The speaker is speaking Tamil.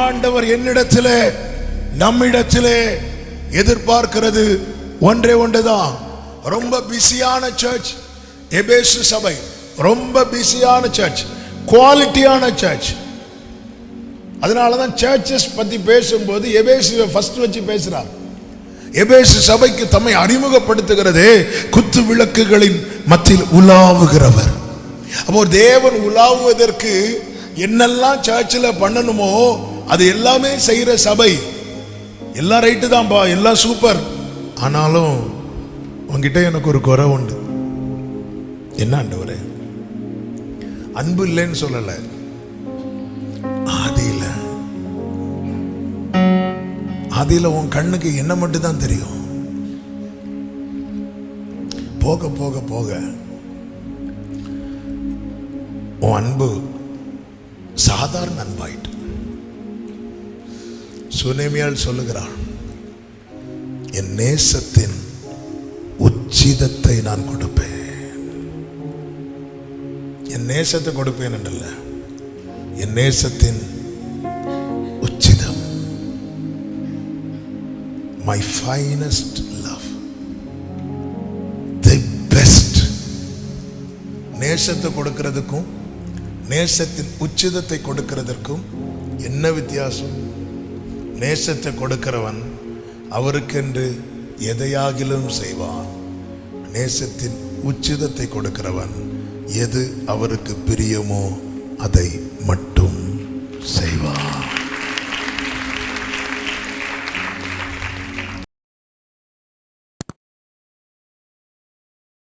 ஆண்டவர் என்னிடத்திலே நம்மிடத்திலே எதிர்பார்க்கிறது ஒன்றே ஒன்றுதான். ரொம்ப பிஸியான சர்ச் எபேசு சபை, ரொம்ப பிஸியான சர்ச், குவாலிட்டியான சர்ச். அதனாலதான் சர்ச்சஸ் பத்தி பேசும்போது எபேசுவை ஃபர்ஸ்ட் வச்சு பேசுறார். எபேசு சபைக்கு தம்மை அறிமுகப்படுத்துகிறதே குத்து விளக்குகளின் மத்தியில் உலாவுகிறவர். அப்போ தேவன் உலாவுவதற்கு என்னெல்லாம் சர்ச்சில் பண்ணணுமோ அது எல்லாமே செய்யற சபை. எல்லாம் ரைட்டு தான்ப்பா, எல்லாம் சூப்பர். ஆனாலும் உங்ககிட்ட எனக்கு ஒரு குறை உண்டு. என்ன ஆண்டவரே? அன்பு இல்லைன்னு சொல்லல, ஆதியில உன் கண்ணுக்கு என்ன மட்டும் தான் தெரியும். போக போக போக உன் அன்பு சாதாரண அன்பாயிட்டு. சுனேமியால் சொல்லுகிறான், என் நேசத்தின் உச்சிதத்தை நான் கொடுப்பேன். என் நேசத்தை கொடுப்பேன் என்றல்ல, என் நேசத்தின் உச்சிதம், my finest love, the best. நேசத்தை கொடுக்கிறதுக்கும் நேசத்தின் உச்சிதத்தை கொடுக்கிறதற்கும் என்ன வித்தியாசம்? நேசத்தை கொடுக்கிறவன் அவருக்கென்று எதையாகிலும் செய்வான். நேசத்தின் உச்சிதத்தை கொடுக்கிறவன் எது அவருக்கு பிரியமோ அதை மட்டும் செய்வான்.